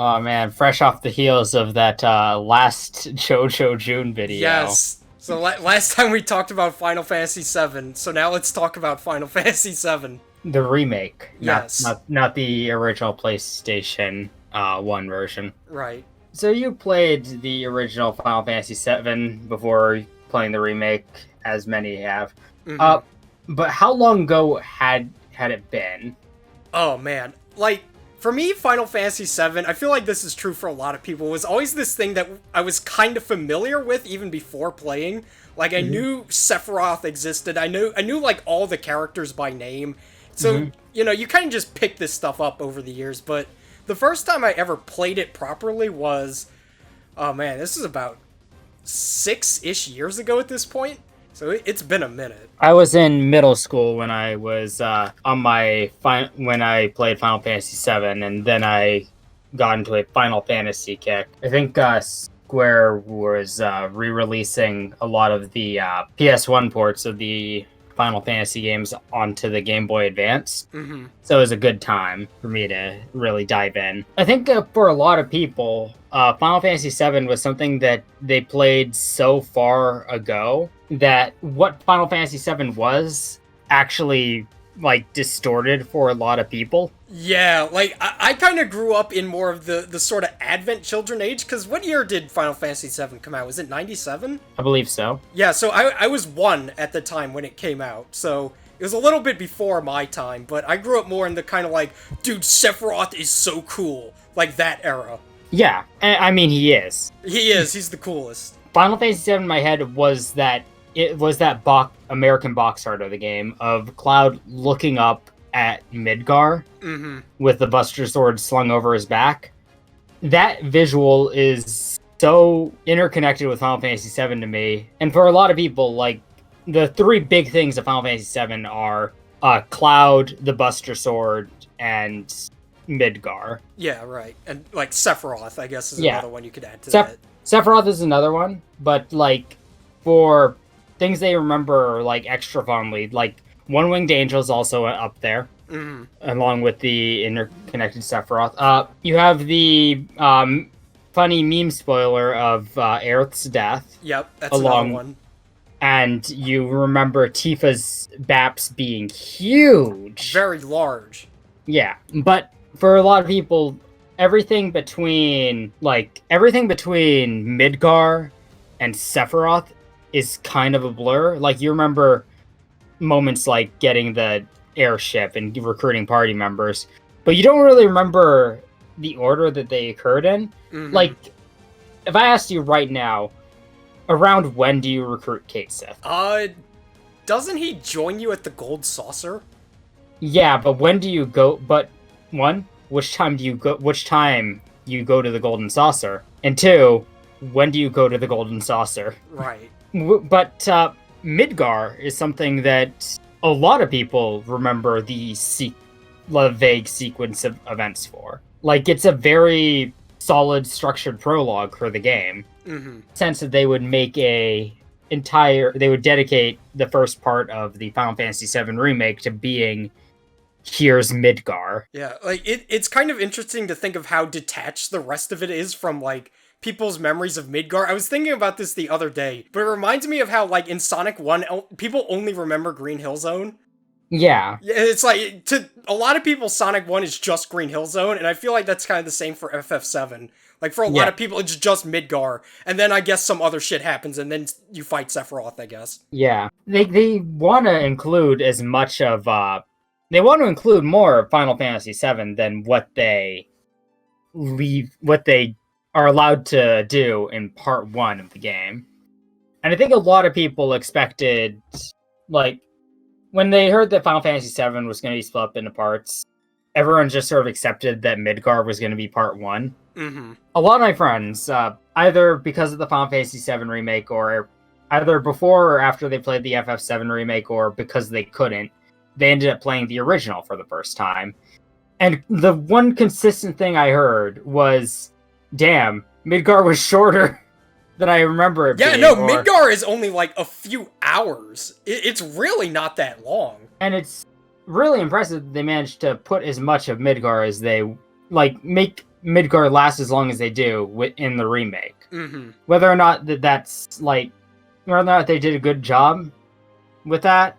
Oh man, fresh off the heels of that last JoJo June video. Yes. So last time we talked about Final Fantasy VII, so now let's talk about Final Fantasy VII. The remake, not Yes. not not the original PlayStation 1 version. Right. So you played the original Final Fantasy VII before playing the remake, as many have. Mm-hmm. But how long ago had it been? Oh man, like for me, Final Fantasy VII, I feel like this is true for a lot of people, was always this thing that I was kind of familiar with even before playing. Like I knew Sephiroth existed. I knew like all the characters by name. So, you kind of just pick this stuff up over the years, but the first time I ever played it properly was, oh man, this is about 6-ish years ago at this point. So it's been a minute. I was in middle school when I was when I played Final Fantasy VII, and then I got into a Final Fantasy kick. I think Square was re-releasing a lot of the PS1 ports of the Final Fantasy games onto the Game Boy Advance. So it was a good time for me to really dive in. I think for a lot of people, Final Fantasy VII was something that they played so far ago that what Final Fantasy VII was actually like distorted for a lot of people. Yeah, like I kind of grew up in more of the sort of Advent Children age, because what year did Final Fantasy VII come out? Was it 97? I believe so. Yeah, so I was 1 at the time when it came out, so it was a little bit before my time, but I grew up more in the kind of like, dude, Sephiroth is so cool, like that era. Yeah, I mean he is. He's the coolest. Final Fantasy VII in my head was that American box art of the game of Cloud looking up at Midgar with the Buster Sword slung over his back. That visual is so interconnected with Final Fantasy VII to me, and for a lot of people, like the 3 big things of Final Fantasy VII are Cloud, the Buster Sword, and Midgar. Yeah, right. And like Sephiroth, I guess, is another one you could add to that. Sephiroth is another one, but like for things they remember like extra fondly, like One Winged Angel is also up there, along with the interconnected Sephiroth. You have the funny meme spoiler of Aerith's death. Yep, that's another one. And you remember Tifa's BAPS being huge. Very large. Yeah, but for a lot of people, everything between Midgar and Sephiroth is kind of a blur. Like, you remember moments like getting the airship and recruiting party members, but you don't really remember the order that they occurred in. Like, if I asked you right now, around when do you recruit Kate Sith? Doesn't he join you at the Gold Saucer? Yeah, but when do you go? But one, which time you go to the Golden Saucer? And 2, when do you go to the Golden Saucer? Right. But Midgar is something that a lot of people remember the vague sequence of events for. Like, it's a very solid, structured prologue for the game. Sense that they would make they would dedicate the first part of the Final Fantasy VII Remake to being, here's Midgar. Yeah, like, it's kind of interesting to think of how detached the rest of it is from, like, people's memories of Midgar. I was thinking about this the other day, but it reminds me of how, like, in Sonic 1, people only remember Green Hill Zone. Yeah. It's like, to a lot of people, Sonic 1 is just Green Hill Zone, and I feel like that's kind of the same for FF7. Like, for a lot of people, it's just Midgar, and then I guess some other shit happens, and then you fight Sephiroth, I guess. Yeah. They want to include as much of, they want to include more of Final Fantasy VII than what they are allowed to do in part 1 of the game. And I think a lot of people expected, like, when they heard that Final Fantasy VII was going to be split up into parts, everyone just sort of accepted that Midgar was going to be part 1. A lot of my friends, either because of the Final Fantasy VII Remake, or either before or after they played the FF7 Remake, or because they couldn't, they ended up playing the original for the first time. And the one consistent thing I heard was, damn, Midgar was shorter than I remember it being. Yeah, no, Midgar is only like a few hours. It's really not that long. And it's really impressive that they managed to put as much of Midgar as they, like, make Midgar last as long as they do in the remake. Mm-hmm. Whether or not that's like, whether or not they did a good job with that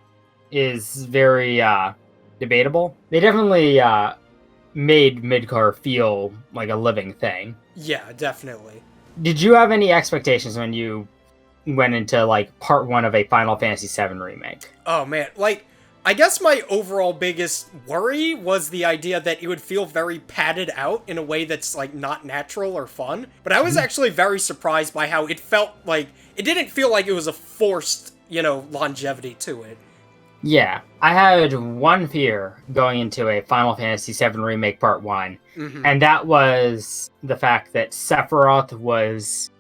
is very debatable. They definitely made Midgar feel like a living thing. Yeah, definitely. Did you have any expectations when you went into like part 1 of a Final Fantasy VII remake? Oh man, like, I guess my overall biggest worry was the idea that it would feel very padded out in a way that's like not natural or fun. But I was actually very surprised by how it felt like it didn't feel like it was a forced, longevity to it. Yeah, I had one fear going into a Final Fantasy VII Remake Part 1, and that was the fact that Sephiroth was,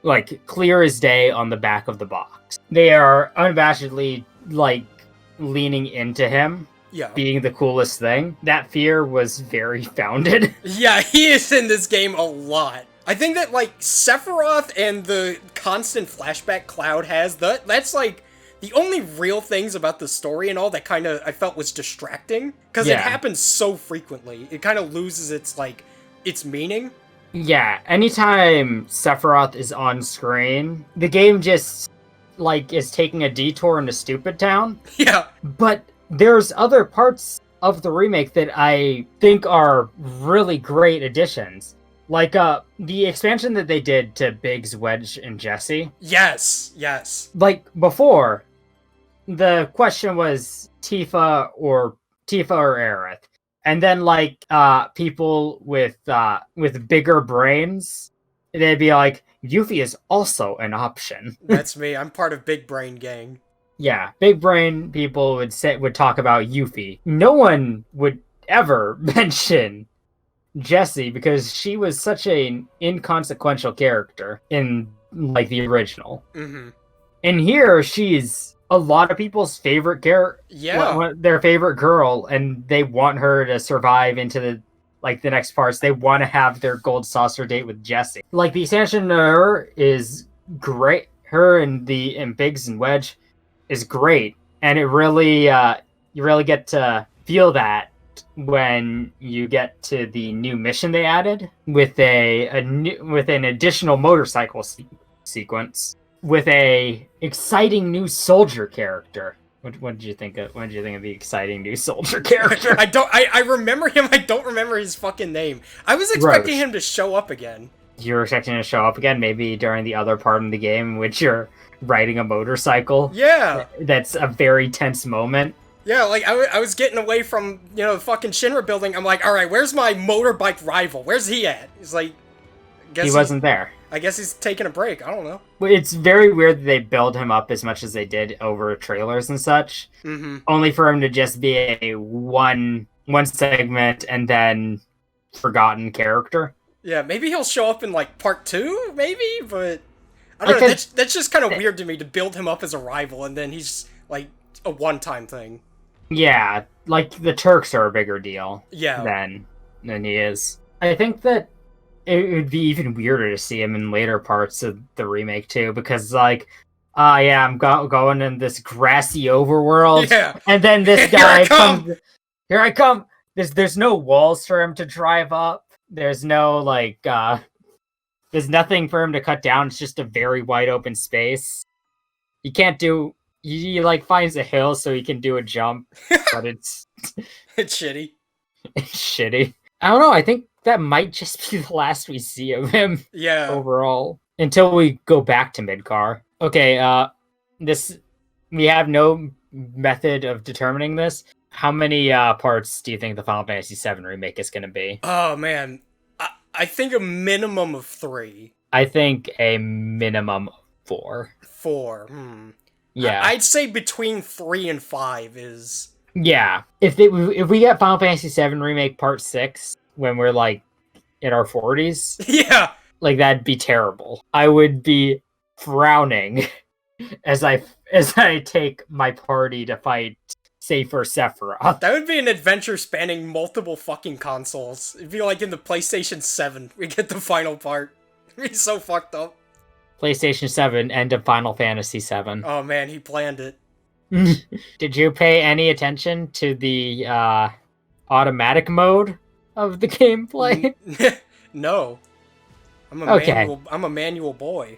like, clear as day on the back of the box. They are unabashedly, like, leaning into him being the coolest thing. That fear was very founded. Yeah, he is in this game a lot. I think that, like, Sephiroth and the constant flashback Cloud has, that's, like, the only real things about the story and all that kind of I felt was distracting, because it happens so frequently. It kind of loses its meaning. Yeah, anytime Sephiroth is on screen, the game just, like, is taking a detour into Stupid Town. Yeah. But there's other parts of the remake that I think are really great additions. Like, the expansion that they did to Biggs, Wedge, and Jesse. Yes, yes. Like, before, the question was Tifa or Aerith. And then, like, people with bigger brains, they'd be like, Yuffie is also an option. That's me. I'm part of Big Brain Gang. Yeah, big brain people would talk about Yuffie. No one would ever mention Jessie because she was such an inconsequential character in, like, the original. Mm-hmm. And here, she's a lot of people's favorite character. Yeah. Their favorite girl, and they want her to survive into the next parts. They want to have their gold saucer date with Jessie. Like, the expansion to her is great. Her and Biggs and Wedge is great. And it really, you really get to feel that when you get to the new mission they added with an additional motorcycle sequence with a exciting new soldier character. What did you think of? What did you think of the exciting new soldier character? I remember him. I don't remember his fucking name. I was expecting him to show up again. You were expecting him to show up again, maybe during the other part of the game in which you're riding a motorcycle. Yeah. That's a very tense moment. Yeah, like, I was getting away from, the fucking Shinra building. I'm like, alright, where's my motorbike rival? Where's he at? He's like, he wasn't there. I guess he's taking a break. I don't know. It's very weird that they build him up as much as they did over trailers and such. Mm-hmm. Only for him to just be a one segment and then forgotten character. Yeah, maybe he'll show up in, like, part 2, maybe? But, I don't know, that's just kind of weird to me, to build him up as a rival, and then he's, like, a one-time thing. Yeah, like, the Turks are a bigger deal than he is. I think that it would be even weirder to see him in later parts of the remake, too, because, like, I'm going in this grassy overworld, and then this guy comes... Here I come! There's no walls for him to drive up. There's no, like, there's nothing for him to cut down. It's just a very wide open space. He can't do... He, like, finds a hill so he can do a jump, but it's... It's shitty. It's shitty. I don't know, I think that might just be the last we see of him. Yeah. Overall. Until we go back to Midgar. Okay, we have no method of determining this. How many parts do you think the Final Fantasy VII Remake is going to be? Oh, man. I think a minimum of 3. I think a minimum of 4. 4, Yeah. I'd say between 3 and 5 is... Yeah. If we get Final Fantasy VII Remake Part 6 when we're, like, in our 40s... Yeah! Like, that'd be terrible. I would be frowning as I take my party to fight Safer Sephiroth. That would be an adventure spanning multiple fucking consoles. It'd be like in the PlayStation 7, we get the final part. It'd be so fucked up. PlayStation 7, end of Final Fantasy 7. Oh man, he planned it. Did you pay any attention to the automatic mode of the gameplay? No. I'm a Okay. manual boy.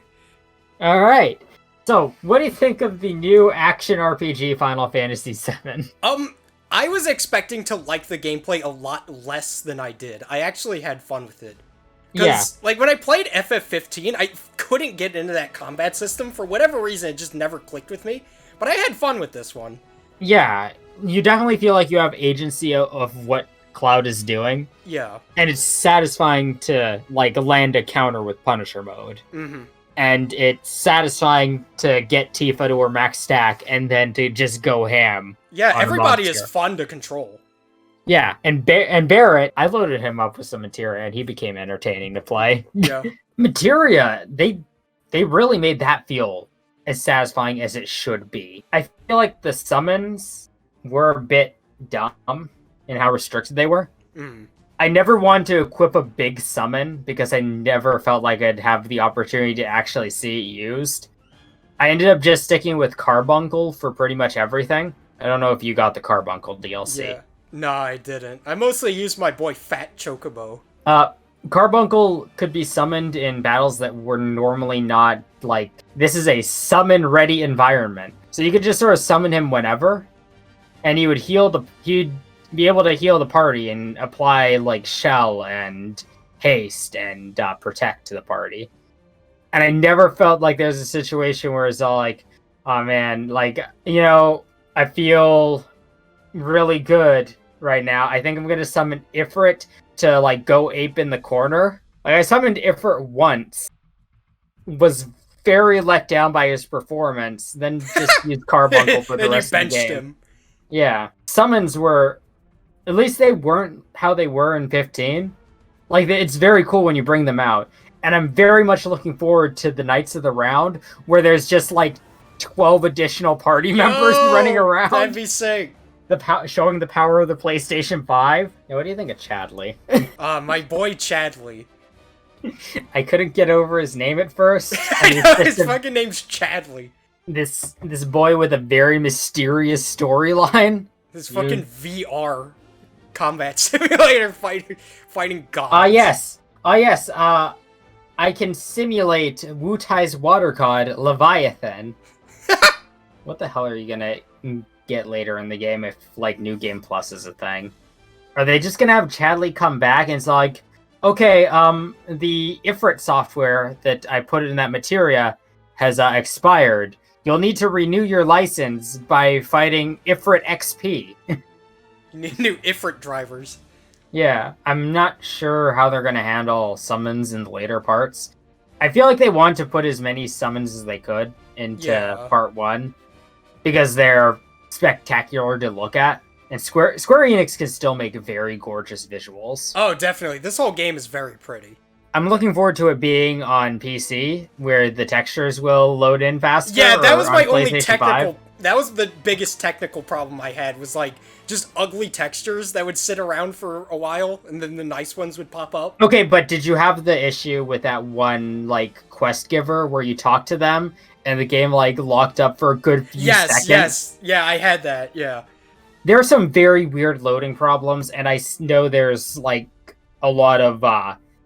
All right. So, what do you think of the new action RPG Final Fantasy VII? I was expecting to like the gameplay a lot less than I did. I actually had fun with it. Yeah. Because, like, when I played FF15, I couldn't get into that combat system. For whatever reason, it just never clicked with me. But I had fun with this one. Yeah. You definitely feel like you have agency of what Cloud is doing. Yeah. And it's satisfying to, like, land a counter with Punisher mode. Mm-hmm. And it's satisfying to get Tifa to her max stack and then to just go ham. Yeah, on a everybody is monster. fun to control. Yeah, and Barrett, I loaded him up with some materia, and he became entertaining to play. Yeah. Materia, they really made that feel as satisfying as it should be. I feel like the summons were a bit dumb in how restricted they were. Mm. I never wanted to equip a big summon because I never felt like I'd have the opportunity to actually see it used. I ended up just sticking with Carbuncle for pretty much everything. I don't know if you got the Carbuncle DLC. Yeah. No, I didn't. I mostly used my boy Fat Chocobo. Carbuncle could be summoned in battles that were normally not, like, this is a summon-ready environment. So you could just sort of summon him whenever, and he would he'd be able to heal the party and apply, like, Shell and Haste and Protect to the party. And I never felt like there was a situation where it's all like, oh man, like, you know, I feel really good right now. I think I'm gonna summon Ifrit to, like, go ape in the corner. Like, I summoned Ifrit once, was very let down by his performance, then just used Carbuncle for the rest of the game. Benched him. Yeah. Summons were, at least they weren't how they were in 15. Like, it's very cool when you bring them out. And I'm very much looking forward to the Knights of the Round, where there's just, like, 12 additional party members running around. That'd be sick. Showing the power of the PlayStation 5. Yeah, what do you think of Chadley? My boy Chadley. I couldn't get over his name at first. I know, his fucking name's Chadley. This boy with a very mysterious storyline. This fucking VR combat simulator fighting gods. Yes. I can simulate Wutai's water god, Leviathan. What the hell are you gonna get later in the game if, like, New Game Plus is a thing? Are they just gonna have Chadley come back and it's like, okay, the Ifrit software that I put in that materia has expired. You'll need to renew your license by fighting Ifrit XP. You need new Ifrit drivers. Yeah, I'm not sure how they're going to handle summons in the later parts. I feel like they want to put as many summons as they could into part 1 because they're spectacular to look at. And Square Enix can still make very gorgeous visuals. Oh, definitely. This whole game is very pretty. I'm looking forward to it being on PC, where the textures will load in faster. Yeah, that was my only technical... 5. That was the biggest technical problem I had, was, like, just ugly textures that would sit around for a while, and then the nice ones would pop up. Okay, but did you have the issue with that one, like, quest giver where you talk to them, and the game, like, locked up for a good few seconds? Yes. Yeah, I had that, yeah. There are some very weird loading problems, and I know there's, like, a lot of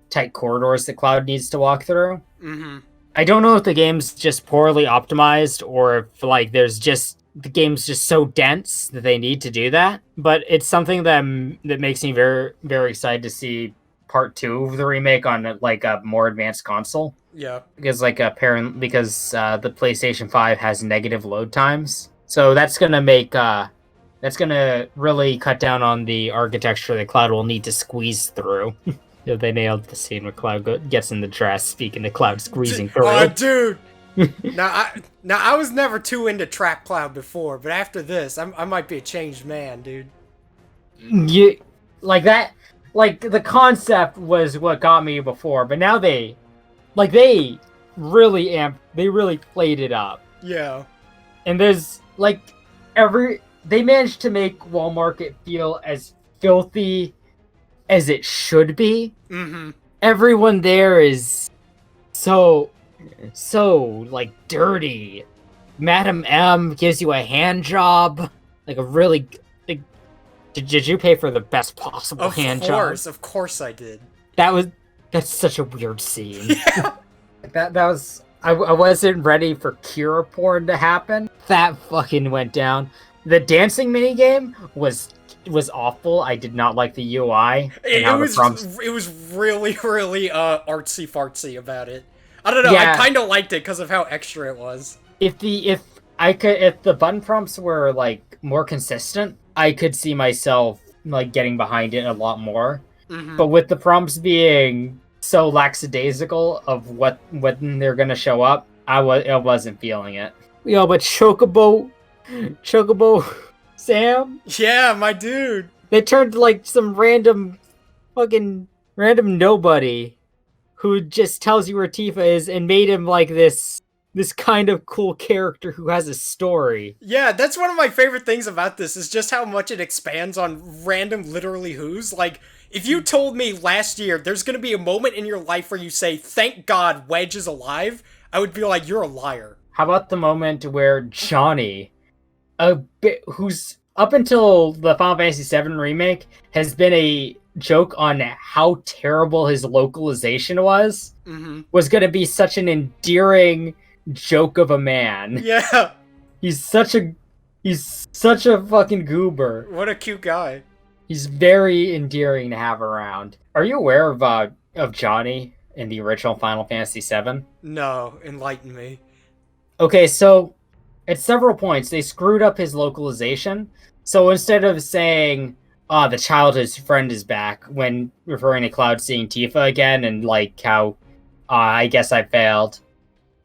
tight corridors that Cloud needs to walk through. Mm-hmm. I don't know if the game's just poorly optimized or if, like, the game's just so dense that they need to do that. But it's something that makes me very, very excited to see part 2 of the remake on, like, a more advanced console. Yeah. Because, like, the PlayStation 5 has negative load times. So that's going to make... that's going to really cut down on the architecture that Cloud will need to squeeze through. Yeah, they nailed the scene where Cloud gets in the dress, speaking to Cloud squeezing through. Oh, dude! Now I was never too into Trap Cloud before, but after this, I might be a changed man, dude. Like that, like, the concept was what got me before, but now they really played it up. Yeah. And there's, like, they managed to make Wall Market feel as filthy as it should be. Mm-hmm. Everyone there is so, like, dirty. Madam M gives you a hand job. Like, a really... Like, did you pay for the best possible hand job? Of course I did. That That's such a weird scene. Yeah. That was I wasn't ready for Kira porn to happen. That fucking went down. The dancing minigame was awful. I did not like the UI and how the prompts. It was really artsy fartsy about it. I don't know. I Yeah, kind of liked it because of how extra it was. if the button prompts were like more consistent, I could see myself like getting behind it a lot more. But with the prompts being so lackadaisical of when they're gonna show up, I wasn't feeling it. Yo, but Chocobo Sam, Yeah, my dude. they turned like some random nobody who just tells you where Tifa is and made him like this kind of cool character who has a story. Yeah, that's one of my favorite things about this is just how much it expands on random literally who's. Like, if you told me last year there's gonna be a moment in your life where you say, thank God Wedge is alive, I would be like, you're a liar. How about the moment where Johnny, who's up until the Final Fantasy VII Remake, has been a joke on how terrible his localization was going to be such an endearing joke of a man. Yeah. He's such a fucking goober. What a cute guy. He's very endearing to have around. Are you aware of Johnny in the original Final Fantasy VII? No, enlighten me. Okay, so at several points they screwed up his localization. So instead of saying, the childhood friend is back, when referring to Cloud seeing Tifa again and like how, I guess I failed,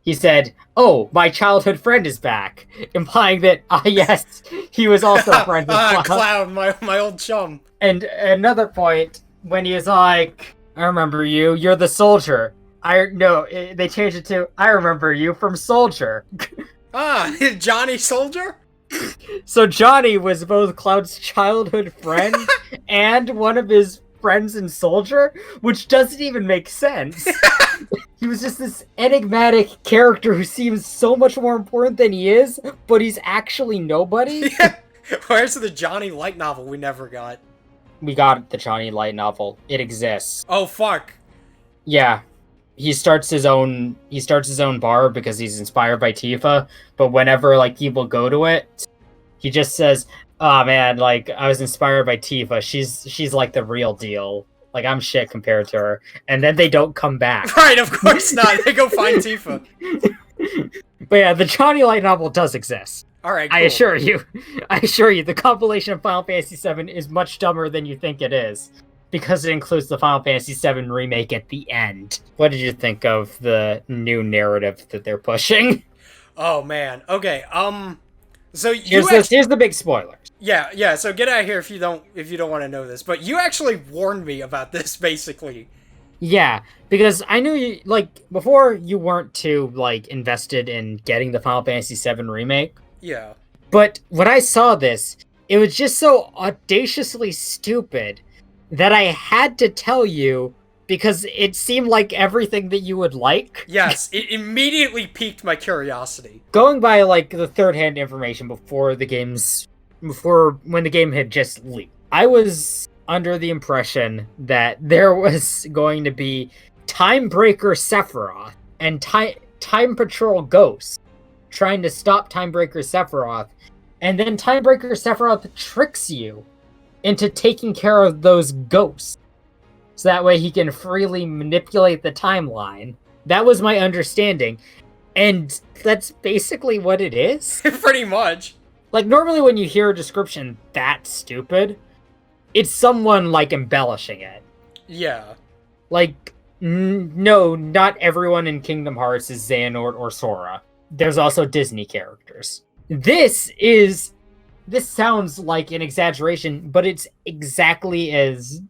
he said, oh, my childhood friend is back, implying that, yes, he was also friends with Cloud. Cloud, my old chum. And another point, when he was like, I remember you, you're the soldier. They changed it to, I remember you from Soldier. Johnny Soldier? So Johnny was both Cloud's childhood friend and one of his friends in Soldier, which doesn't even make sense. He was just this enigmatic character who seems so much more important than he is, but he's actually nobody. Yeah. Where's the Johnny light novel we never got? We got the Johnny light novel. It exists. Oh, fuck. Yeah. He starts his own bar because he's inspired by Tifa, but whenever like people go to it, he just says, "Oh man, like I was inspired by Tifa. She's like the real deal. Like I'm shit compared to her." And then they don't come back. Right, of course not. They go find Tifa. But yeah, the Johnny light novel does exist. All right, cool. I assure you, the compilation of Final Fantasy VII is much dumber than you think it is, because it includes the Final Fantasy VII Remake at the end. What did you think of the new narrative that they're pushing? Oh man. Okay. So here's the big spoilers. Yeah. So get out of here if you don't want to know this. But you actually warned me about this, basically. Yeah, because I knew you before you weren't too invested in getting the Final Fantasy VII Remake. Yeah. But when I saw this, it was just so audaciously stupid that I had to tell you because it seemed like everything that you would like. Yes, it immediately piqued my curiosity. Going by the third-hand information when the game had just leaked, I was under the impression that there was going to be Timebreaker Sephiroth and Time Patrol Ghost trying to stop Timebreaker Sephiroth, and then Timebreaker Sephiroth tricks you into taking care of those ghosts, so that way he can freely manipulate the timeline. That was my understanding, and that's basically what it is. Pretty much. Normally when you hear a description that stupid, it's someone embellishing it. Yeah. No, not everyone in Kingdom Hearts is Xehanort or Sora. There's also Disney characters. This sounds like an exaggeration, but it's exactly as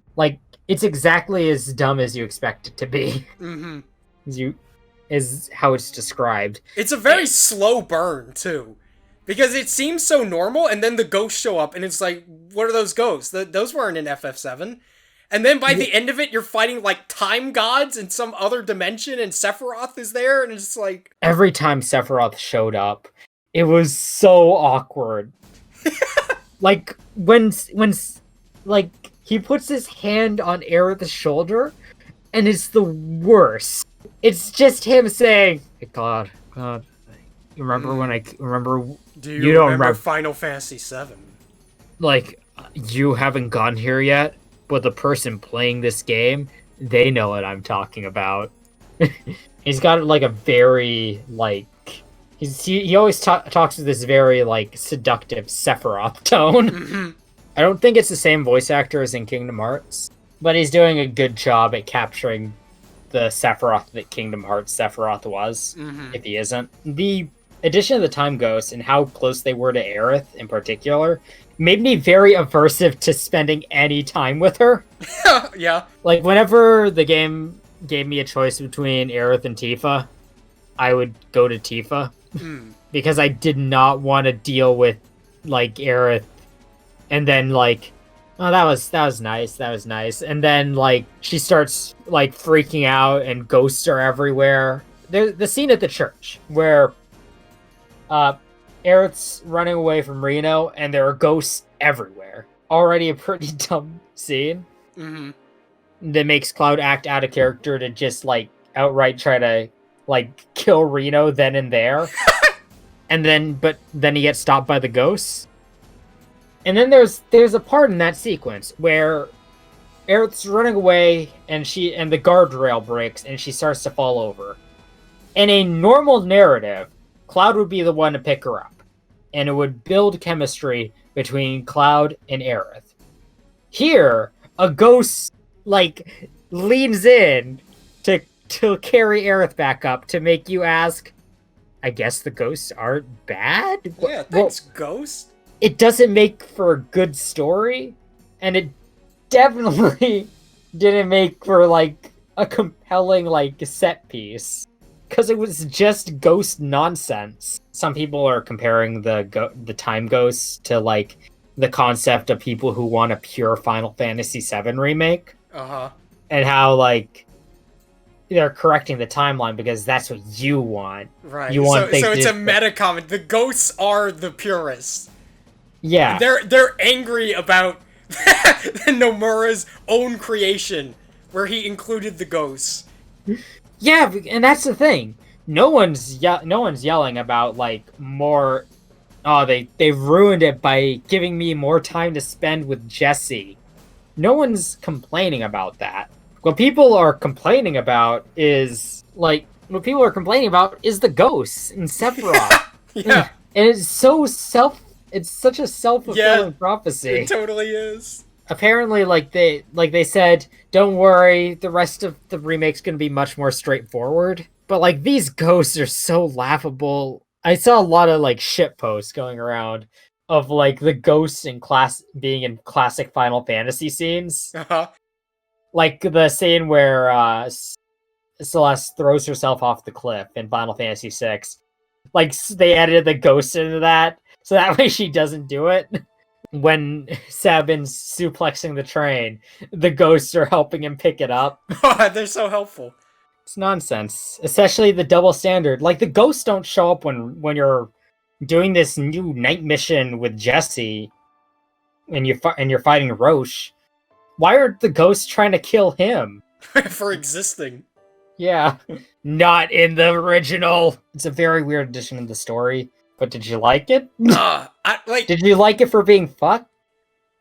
dumb as you expect it to be. Mm-hmm. Is how it's described. It's a very slow burn too, because it seems so normal, and then the ghosts show up, and it's like, what are those ghosts? Those weren't in FF7. And then by the end of it, you're fighting time gods in some other dimension, and Sephiroth is there, and it's like every time Sephiroth showed up, it was so awkward. when he puts his hand on Aerith's shoulder, and it's the worst. It's just him saying, hey, God, you remember when I remember? Do you don't remember Final Fantasy VII? Like, you haven't gotten here yet, but the person playing this game, they know what I'm talking about. He's got like a very like he always talks with this very like seductive Sephiroth tone. Mm-hmm. I don't think it's the same voice actor as in Kingdom Hearts, but he's doing a good job at capturing the Sephiroth that Kingdom Hearts Sephiroth was. Mm-hmm. If he isn't, the addition of the Time Ghost and how close they were to Aerith in particular made me very aversive to spending any time with her. Yeah. Like, whenever the game gave me a choice between Aerith and Tifa, I would go to Tifa. Because I did not want to deal with, like, Aerith. And then, like, oh, that was nice. And then, like, she starts, like, freaking out and ghosts are everywhere. There's the scene at the church where Aerith's running away from Reno and there are ghosts everywhere. Already a pretty dumb scene. Mm-hmm. That makes Cloud act out of character to just, like, outright try to, like, kill Reno then and there. But then he gets stopped by the ghosts. And then there's a part in that sequence where Aerith's running away and the guardrail breaks and she starts to fall over. In a normal narrative, Cloud would be the one to pick her up, and it would build chemistry between Cloud and Aerith. Here, a ghost like leans in to carry Aerith back up to make you ask, I guess the ghosts aren't bad? Yeah, thanks, ghost. It doesn't make for a good story, and it definitely didn't make for like a compelling like set piece. Because it was just ghost nonsense. Some people are comparing the Time Ghosts to like the concept of people who want a pure Final Fantasy VII remake. Uh-huh. And how like they're correcting the timeline because that's what you want. Right. You want so it's a meta comment. The ghosts are the purists. Yeah. They're angry about Nomura's own creation, where he included the ghosts. Yeah, and that's the thing. No one's yelling about like more. Oh, they've ruined it by giving me more time to spend with Jessie. No one's complaining about that. What people are complaining about is the ghosts in Sephiroth. Yeah. And it's such a self-fulfilling prophecy. It totally is. Apparently, like they said, don't worry, the rest of the remake's gonna be much more straightforward. But like these ghosts are so laughable. I saw a lot of like shit posts going around of like the ghosts being in classic Final Fantasy scenes. Uh-huh. Like the scene where Celeste throws herself off the cliff in Final Fantasy VI. Like they edited the ghost into that, so that way she doesn't do it. When Sabin's suplexing the train, the ghosts are helping him pick it up. They're so helpful. It's nonsense, especially the double standard. Like the ghosts don't show up when you're doing this new night mission with Jessie, and you're fighting Roche. Why are the ghosts trying to kill him? For existing. Yeah, not in the original. It's a very weird addition to the story. But did you like it? Did you like it for being fucked?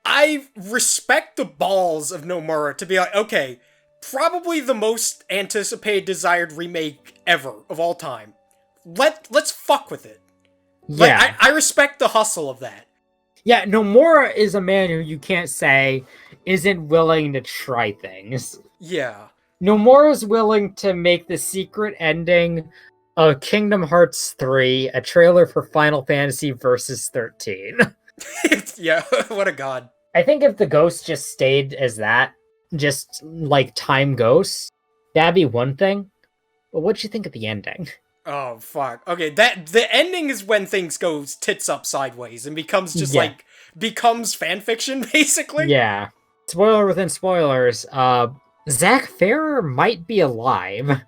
I respect the balls of Nomura to be like, okay, probably the most anticipated, desired remake ever of all time. Let's fuck with it. Yeah, like, I respect the hustle of that. Yeah, Nomura is a man who you can't say isn't willing to try things. Yeah. Nomura's willing to make the secret ending of Kingdom Hearts 3 a trailer for Final Fantasy Versus 13. Yeah, what a god. I think if the ghost just stayed as that, just like Time Ghosts, that'd be one thing. But what'd you think of the ending? Oh, fuck. Okay, the ending is when things goes tits up sideways and becomes just becomes fanfiction, basically. Yeah. Spoiler within spoilers, Zack Fair might be alive.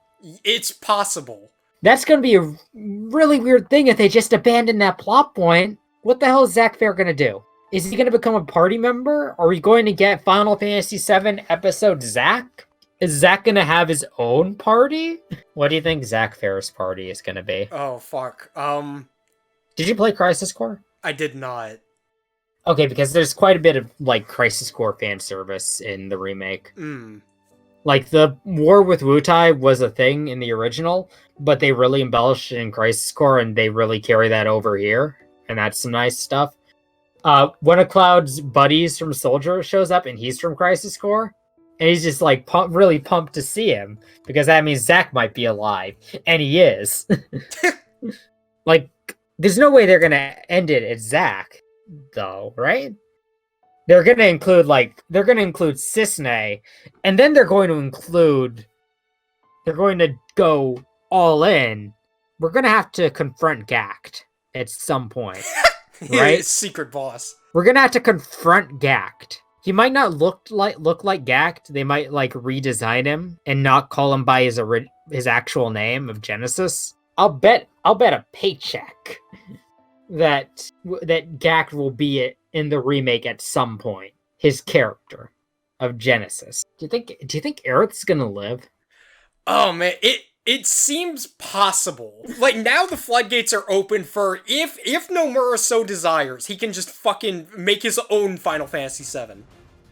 It's possible. That's gonna be a really weird thing if they just abandon that plot point. What the hell is Zack Fair gonna do? Is he gonna become a party member? Are we going to get Final Fantasy VII Episode Zack? Is Zach gonna have his own party? What do you think Zach Ferris' party is gonna be? Oh, fuck. Did you play Crisis Core? I did not. Okay, because there's quite a bit of, like, Crisis Core fan service in the remake. Like, the war with Wutai was a thing in the original, but they really embellished it in Crisis Core, and they really carry that over here. And that's some nice stuff. One of Cloud's buddies from Soldier shows up, and he's from Crisis Core. And he's just, like, really pumped to see him, because that means Zack might be alive. And he is. Like, there's no way they're gonna end it at Zack, though, right? They're gonna include Cisne, and then they're going to go all in. We're gonna have to confront Gact at some point, right? Secret boss. We're gonna have to confront Gact. He might not look like Gact. They might, like, redesign him and not call him by his actual name of Genesis. I'll bet a paycheck that Gact will be in the remake at some point. His character of Genesis. Do you think Aerith's gonna live? Oh man, it seems possible. Like, now the floodgates are open for if Nomura so desires, he can just fucking make his own Final Fantasy VII.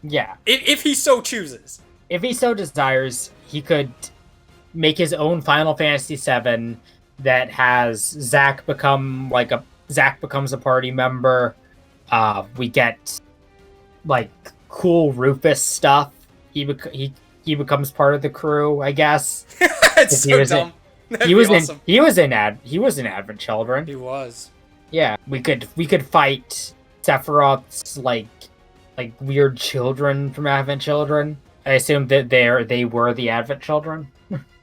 Yeah. If he so chooses. If he so desires, he could make his own Final Fantasy VII that has Zack becomes a party member. We get, like, cool Rufus stuff. He becomes part of the crew, I guess. It's so dumb. He was in Advent Children. He was. Yeah, we could fight Sephiroth's like weird children from Advent Children. I assume that they were the Advent Children.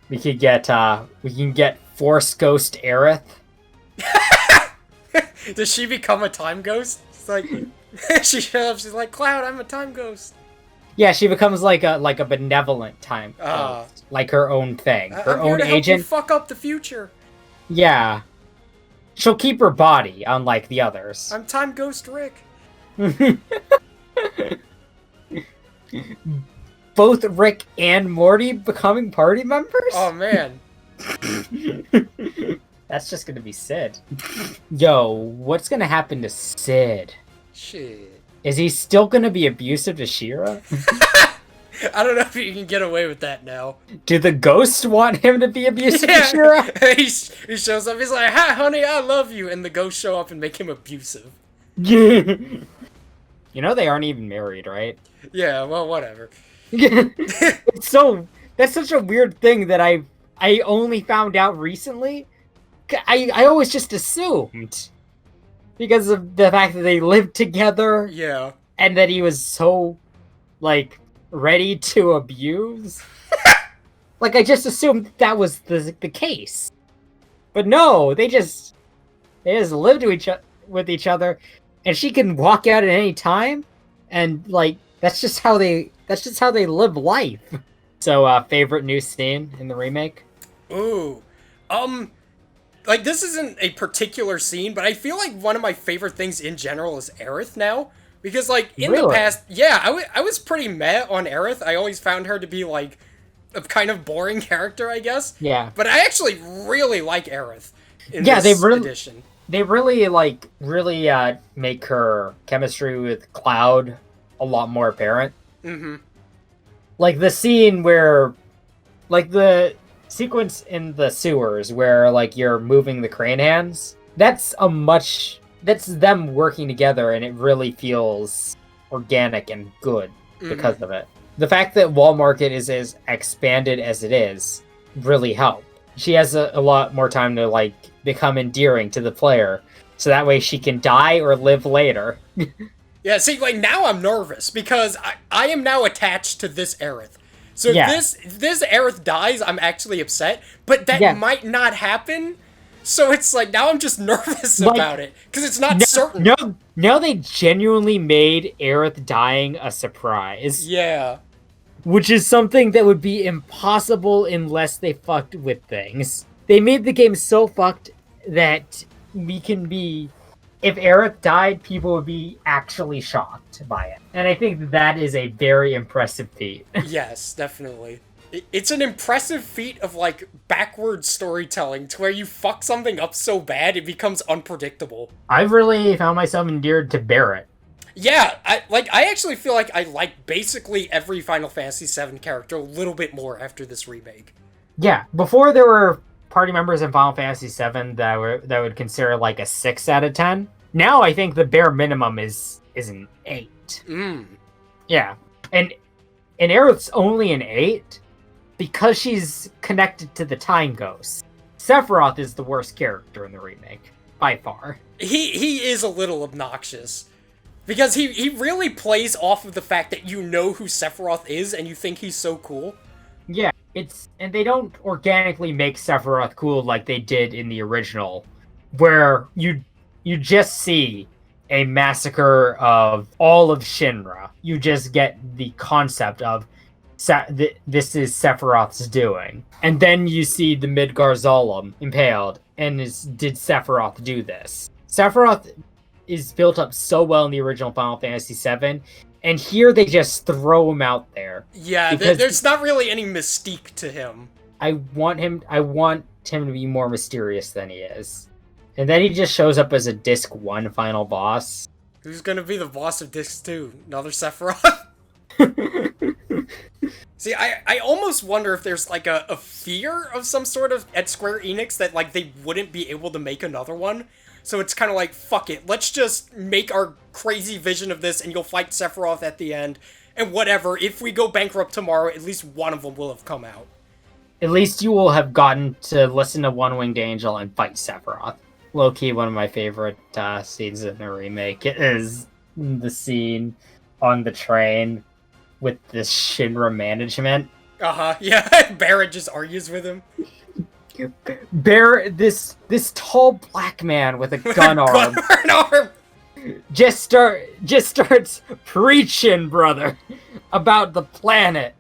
we can get Force Ghost Aerith. Does she become a time ghost? It's like she shows up, she's like, Cloud, I'm a time ghost. Yeah, she becomes like a benevolent time ghost, like her own thing, her own here to agent. Help you fuck up the future. Yeah, she'll keep her body, unlike the others. I'm Time Ghost Rick. Both Rick and Morty becoming party members? Oh man. That's just gonna be Sid. Yo, what's gonna happen to Sid? Shit. Is he still gonna be abusive to Shira? I don't know if you can get away with that now. Do the ghosts want him to be abusive to Shira? he shows up, he's like, hi honey, I love you, and the ghosts show up and make him abusive. You know they aren't even married, right? Yeah, well, whatever. That's such a weird thing that I only found out recently. I always just assumed, because of the fact that they lived together. Yeah. And that he was so, like, ready to abuse. Like, I just assumed that was the case. But no, they just lived with each other, and she can walk out at any time, and, like, that's just how they live life. So, favorite new scene in the remake? Ooh. Like, this isn't a particular scene, but I feel like one of my favorite things in general is Aerith now. Because, like, in the past, yeah, I was pretty meh on Aerith. I always found her to be, like, a kind of boring character, I guess. Yeah. But I actually really like Aerith in this edition. They really make her chemistry with Cloud a lot more apparent. Mm-hmm. Like, the scene where, like, the sequence in the sewers where, like, you're moving the crane hands, that's them working together, and it really feels organic and good because of it. The fact that Wall Market is as expanded as it is really helped. She has a lot more time to, like, become endearing to the player, so that way she can die or live later. Yeah, see, like, now I'm nervous, because I am now attached to this Aerith. So if this Aerith dies, I'm actually upset, but that might not happen. So it's like, now I'm just nervous about it, because it's not certain. No, they genuinely made Aerith dying a surprise. Yeah. Which is something that would be impossible unless they fucked with things. They made the game so fucked that if Aerith died, people would be actually shocked by it. And I think that is a very impressive feat. Yes, definitely. It's an impressive feat of, like, backward storytelling to where you fuck something up so bad it becomes unpredictable. I've really found myself endeared to Barrett. Yeah, I actually feel like I like basically every Final Fantasy VII character a little bit more after this remake. Yeah, before there were party members in Final Fantasy VII that would consider like a 6 out of 10. Now I think the bare minimum is an 8. Yeah, and Aerith's only an 8 because she's connected to the Time Ghost. Sephiroth is the worst character in the remake by far. He is a little obnoxious. Because he really plays off of the fact that you know who Sephiroth is and you think he's so cool. Yeah, and they don't organically make Sephiroth cool like they did in the original, where you just see a massacre of all of Shinra. You just get the concept of this is Sephiroth's doing. And then you see the Midgar Zolom impaled, and did Sephiroth do this? Sephiroth is built up so well in the original Final Fantasy VII, and here they just throw him out there. Yeah, there's not really any mystique to him. I want him to be more mysterious than he is. And then he just shows up as a Disc 1 final boss. Who's gonna be the boss of Disc 2? Another Sephiroth? See, I almost wonder if there's, like, a fear of some sort of at Square Enix that, like, they wouldn't be able to make another one. So it's kind of like, fuck it, let's just make our crazy vision of this and you'll fight Sephiroth at the end. And whatever, if we go bankrupt tomorrow, at least one of them will have come out. At least you will have gotten to listen to One Winged Angel and fight Sephiroth. Low-key, one of my favorite scenes in the remake is the scene on the train with the Shinra management. Yeah, Barrett just argues with him. This tall black man with a gun arm just starts preaching, brother, about the planet,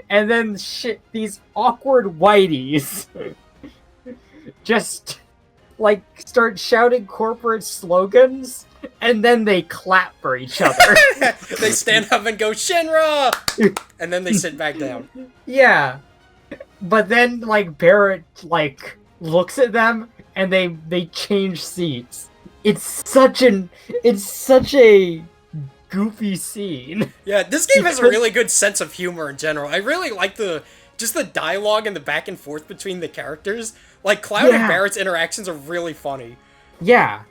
and then these awkward whiteys just like start shouting corporate slogans, and then they clap for each other. They stand up and go Shinra, and then they sit back down. Yeah. But then, like, Barrett, like, looks at them, and they change seats. It's such a goofy scene. Yeah, this game has a really good sense of humor in general. I really like the dialogue and the back and forth between the characters. Like, Cloud and Barrett's interactions are really funny. Yeah.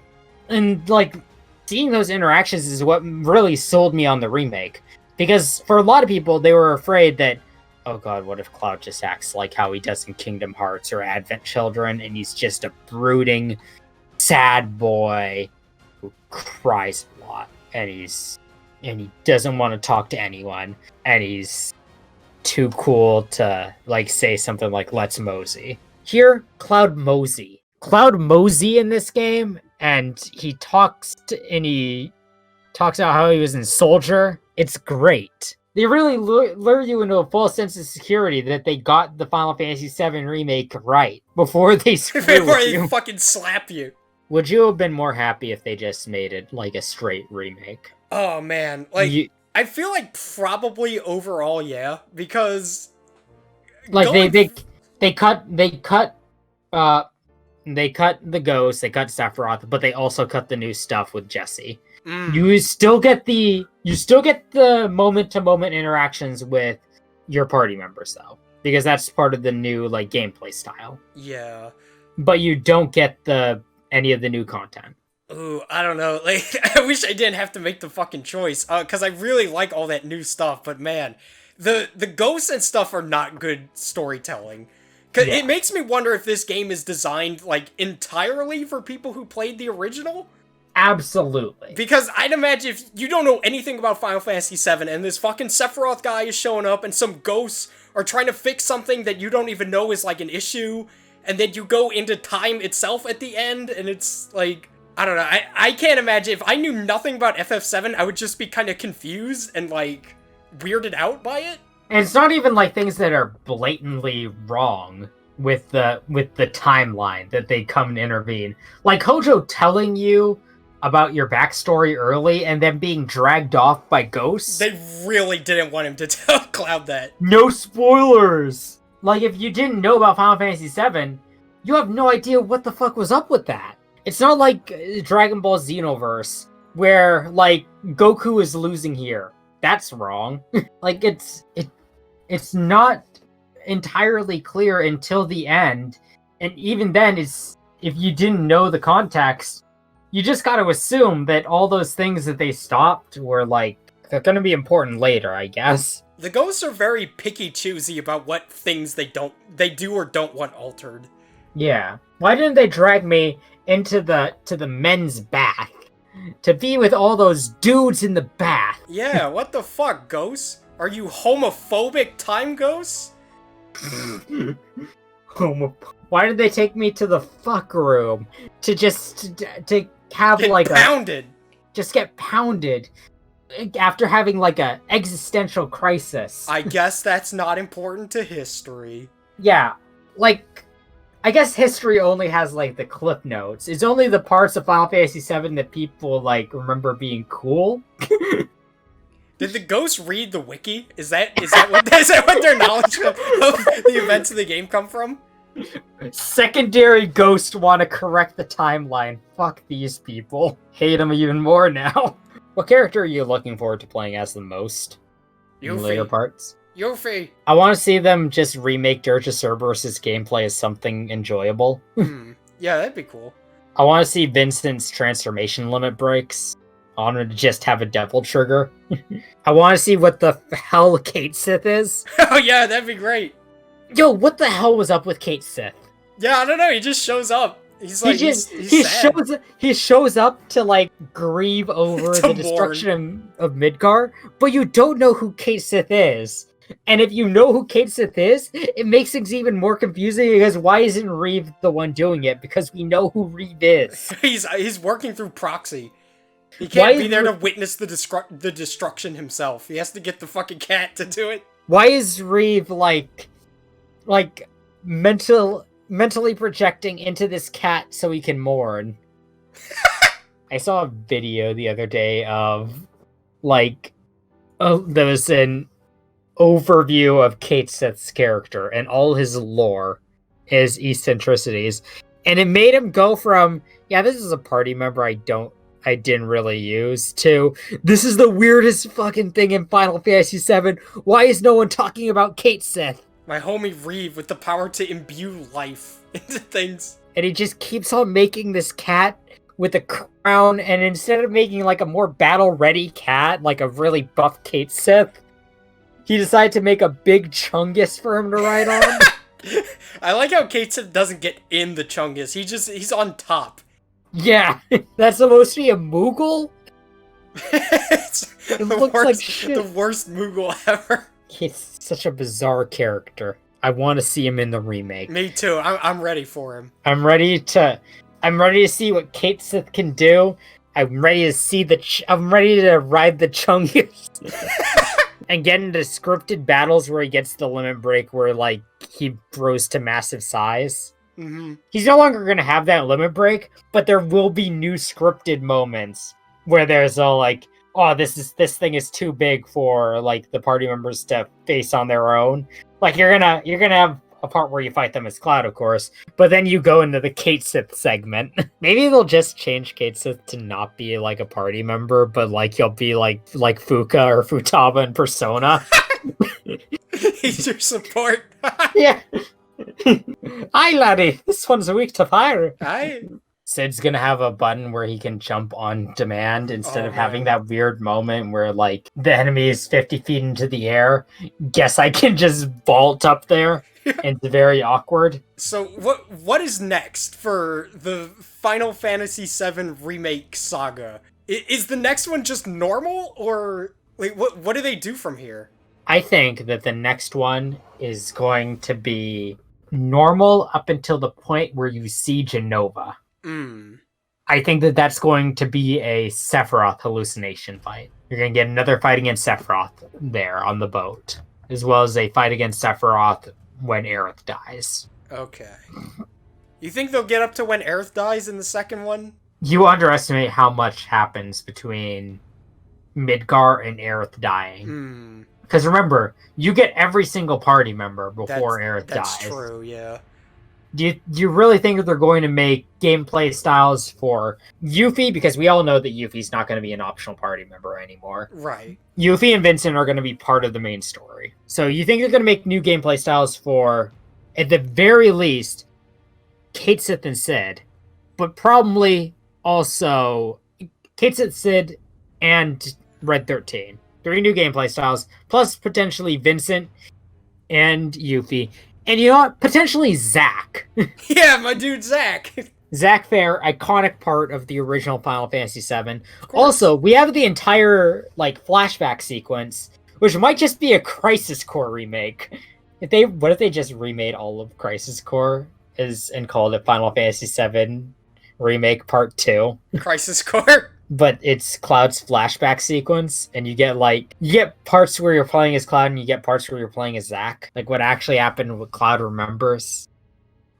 And, like, seeing those interactions is what really sold me on the remake. Because for a lot of people, they were afraid that, oh god, what if Cloud just acts like how he does in Kingdom Hearts or Advent Children, and he's just a brooding, sad boy who cries a lot, and he doesn't want to talk to anyone, and he's too cool to, like, say something like, let's mosey. Here, Cloud mosey in this game, and he talks about how he was in Soldier. It's great. They really lure you into a full sense of security that they got the Final Fantasy VII Remake right before they fucking slap you. Would you have been more happy if they just made it like a straight remake? Oh man, like I feel like probably overall, yeah, because like they cut the Ghost, they cut Sephiroth, but they also cut the new stuff with Jesse. You still get the moment-to-moment interactions with your party members, though, because that's part of the new like gameplay style. Yeah, but you don't get any of the new content. Ooh, I don't know. Like, I wish I didn't have to make the fucking choice, because I really like all that new stuff. But man, the ghosts and stuff are not good storytelling. Cause it makes me wonder if this game is designed like entirely for people who played the original. Absolutely. Because I'd imagine if you don't know anything about Final Fantasy VII and this fucking Sephiroth guy is showing up and some ghosts are trying to fix something that you don't even know is like an issue, and then you go into time itself at the end, and it's like, I don't know, I can't imagine. If I knew nothing about FF7, I would just be kind of confused and like weirded out by it. And it's not even like things that are blatantly wrong with the timeline that they come and intervene. Like Hojo telling you about your backstory early and then being dragged off by ghosts. They really didn't want him to tell Cloud that. No spoilers! Like, if you didn't know about Final Fantasy VII, you have no idea what the fuck was up with that. It's not like Dragon Ball Xenoverse, where, like, Goku is losing here. That's wrong. Like, it's not entirely clear until the end, and even then, if you didn't know the context, you just got to assume that all those things that they stopped were, like, they're going to be important later, I guess. The ghosts are very picky choosy about what things they do or don't want altered. Yeah. Why didn't they drag me into the men's bath to be with all those dudes in the bath? Yeah, what the fuck, ghosts? Are you homophobic time ghosts? Why did they take me to the fuck room to have get like pounded? Just get pounded after having like a existential crisis? I guess that's not important to history. Yeah, like I guess history only has like the clip notes. It's only the parts of Final Fantasy VII that people like remember being cool. Did the ghosts read the wiki? Is that what their knowledge of the events of the game come from? Secondary ghosts want to correct the timeline. Fuck these people. Hate them even more now. What character are you looking forward to playing as the most? In the later parts? Yuffie. I want to see them just remake Dirge of Cerberus' gameplay as something enjoyable. Yeah, that'd be cool. I want to see Vincent's transformation limit breaks. I want him to just have a devil trigger. I want to see what the hell Kate Sith is. Oh yeah, that'd be great. Yo, what the hell was up with Kate Sith? Yeah, I don't know. He just shows up. He's like, he shows up to like grieve over the destruction of Midgar, but you don't know who Kate Sith is. And if you know who Kate Sith is, it makes things even more confusing because why isn't Reeve the one doing it? Because we know who Reeve is. He's working through proxy. He can't be there to witness the destruction himself. He has to get the fucking cat to do it. Why is Reeve like mentally projecting into this cat so he can mourn? I saw a video the other day of there was an overview of Kate Sith's character and all his lore, his eccentricities, and it made him go from, yeah, this is a party member I didn't really use, to this is the weirdest fucking thing in Final Fantasy VII. Why is no one talking about Kate Sith? My homie Reeve with the power to imbue life into things. And he just keeps on making this cat with a crown, and instead of making like a more battle-ready cat, like a really buff Kate Sith, he decided to make a big Chungus for him to ride on. I like how Kate Sith doesn't get in the Chungus. He's on top. Yeah, that's supposed to be a Moogle? It looks like shit. The worst Moogle ever. He's such a bizarre character. I want to see him in the remake. Me too. I'm ready for him. I'm ready to see what Kate Sith can do. I'm ready to see I'm ready to ride the Chungus. And get into scripted battles where he gets the limit break where like he grows to massive size. Mm-hmm. He's no longer going to have that limit break, but there will be new scripted moments where there's a like, oh, this thing is too big for like the party members to face on their own. Like you're gonna have a part where you fight them as Cloud, of course, but then you go into the Kate Sith segment. Maybe they'll just change Kate Sith to not be like a party member, but like he'll be like Fuka or Futaba in Persona. He's your support. Yeah. Aye, laddie, this one's weak to fire. Aye. Sid's gonna have a button where he can jump on demand instead of having that weird moment where like the enemy is 50 feet into the air. Guess I can just vault up there. And it's very awkward. So what is next for the Final Fantasy VII Remake saga? Is the next one just normal, or like what do they do from here? I think that the next one is going to be normal up until the point where you see Genova. I think that that's going to be a Sephiroth hallucination fight. You're going to get another fight against Sephiroth there on the boat, as well as a fight against Sephiroth when Aerith dies. Okay. You think they'll get up to when Aerith dies in the second one? You underestimate how much happens between Midgar and Aerith dying. Because remember, you get every single party member before Aerith that's dies. true, yeah. Do you really think that they're going to make gameplay styles for Yuffie? Because we all know that Yuffie's not going to be an optional party member anymore. Right. Yuffie and Vincent are going to be part of the main story. So you think they're going to make new gameplay styles for, at the very least, Kate, Sith, and Sid, but probably also Kate, Sith, Sid, and Red 13. 3 new gameplay styles, plus potentially Vincent and Yuffie. And you know what? Potentially Zack. Yeah, my dude Zack. Zack Fair, iconic part of the original Final Fantasy VII. Also, we have the entire flashback sequence, which might just be a Crisis Core remake. What if they just remade all of Crisis Core and called it Final Fantasy VII Remake Part 2? Crisis Core? But it's Cloud's flashback sequence, and you get parts where you're playing as Cloud, and you get parts where you're playing as Zack. Like, what actually happened, what Cloud remembers,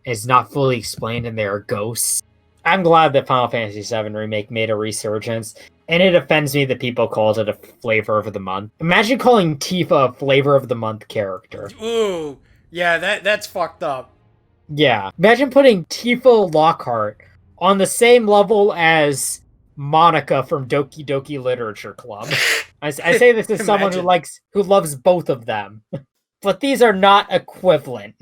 is not fully explained, and there are ghosts. I'm glad that Final Fantasy VII Remake made a resurgence, and it offends me that people called it a flavor of the month. Imagine calling Tifa a flavor of the month character. Ooh, yeah, that's fucked up. Yeah, imagine putting Tifa Lockhart on the same level as Monica from Doki Doki Literature Club. I say this as someone who loves both of them. But these are not equivalent.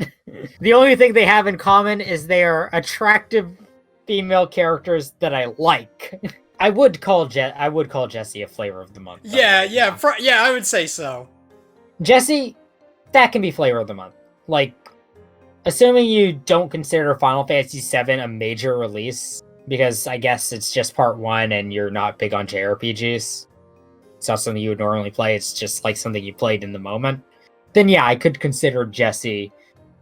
The only thing they have in common is they are attractive female characters that I like. I would call Jessie a flavor of the month. Yeah, I would say so. Jessie, that can be flavor of the month. Assuming you don't consider Final Fantasy VII a major release, because I guess it's just part 1 and you're not big on JRPGs. It's not something you would normally play, it's just something you played in the moment. Then yeah, I could consider Jessie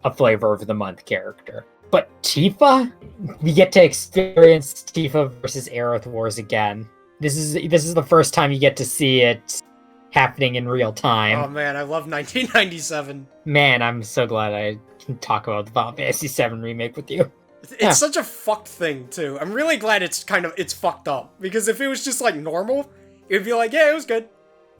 a flavor of the month character. But Tifa? We get to experience Tifa versus Aerith Wars again. This is the first time you get to see it happening in real time. Oh man, I love 1997. Man, I'm so glad I can talk about the Final Fantasy VII Remake with you. It's such a fucked thing, too. I'm really glad it's fucked up. Because if it was just, normal, it would be yeah, it was good.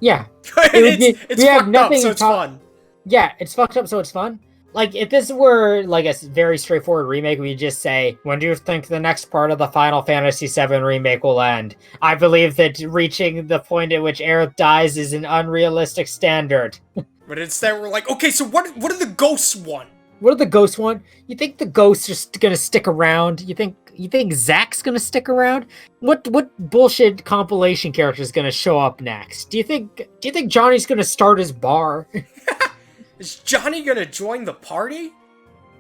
Yeah. It's fucked up, so it's fun. Yeah, it's fucked up, so it's fun. If this were, a very straightforward remake, we'd just say, when do you think the next part of the Final Fantasy VII Remake will end? I believe that reaching the point at which Aerith dies is an unrealistic standard. But instead, we're okay, so what do the ghosts want? What do the ghosts want? You think the ghosts are gonna stick around? You think Zack's gonna stick around? What bullshit compilation character is gonna show up next? Do you think Johnny's gonna start his bar? Is Johnny gonna join the party?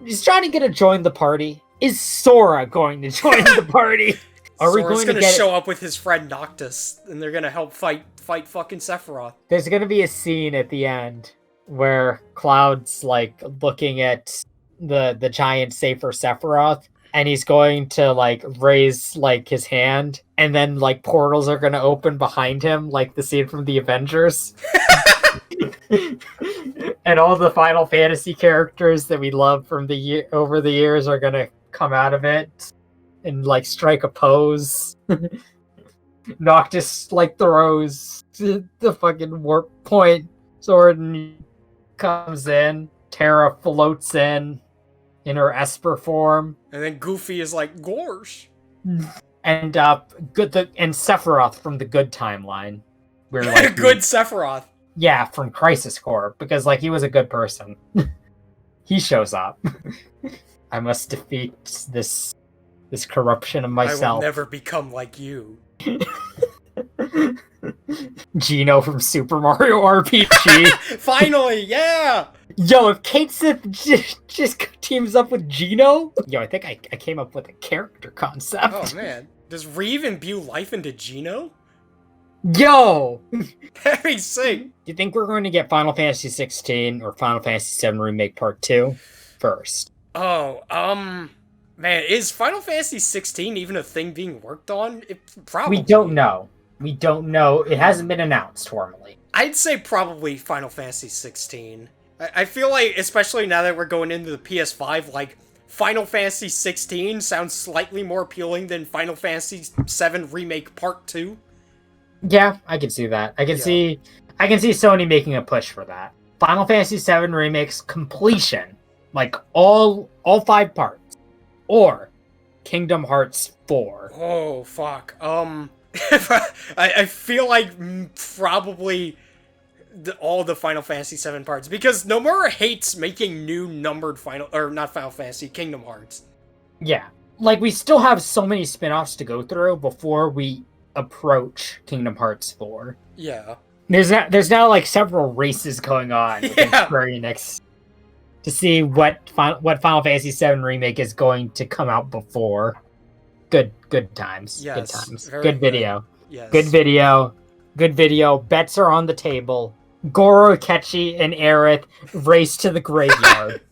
Is Johnny gonna join the party? Is Sora going to join the party? Sora's gonna show up with his friend Noctis, and they're gonna help fight fucking Sephiroth. There's gonna be a scene at the end where Cloud's looking at the giant safer Sephiroth, and he's going to raise his hand, and then portals are gonna open behind him, the scene from the Avengers. And all the Final Fantasy characters that we love from over the years are gonna come out of it and strike a pose. Noctis throws the fucking warp point sword and comes in. Terra floats in her Esper form. And then Goofy is Gorsh. And Sephiroth from the good timeline. We're good Sephiroth. Yeah, from Crisis Core, because he was a good person. He shows up. I must defeat this corruption of myself. I will never become like you. Gino from Super Mario RPG. Finally, yeah! Yo, if Kate Sith just teams up with Gino? Yo, I think I came up with a character concept. Oh, man. Does Reeve imbue life into Gino? Yo! That'd be sick. Do you think we're going to get Final Fantasy 16 or Final Fantasy VII Remake Part 2 first? Oh, man, is Final Fantasy 16 even a thing being worked on? Probably. We don't know. It hasn't been announced formally. I'd say probably Final Fantasy 16. I feel especially now that we're going into the PS5, Final Fantasy 16 sounds slightly more appealing than Final Fantasy 7 Remake Part 2. Yeah, I can see that. I can see Sony making a push for that. Final Fantasy 7 Remake's completion, like all 5 parts, or Kingdom Hearts 4. Oh fuck. I feel like probably all the Final Fantasy 7 parts, because Nomura hates making new numbered not Final Fantasy, Kingdom Hearts. Yeah, like we still have so many spin-offs to go through before we approach Kingdom Hearts 4. Yeah. There's now like several races going on within Square Enix to see what Final Fantasy 7 Remake is going to come out before. Good times. Yes, good times. very Good video. Yes. Good video. Good video. Bets are on the table. Goro, Ketchi, and Aerith race to the graveyard.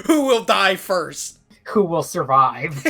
Who will die first? Who will survive?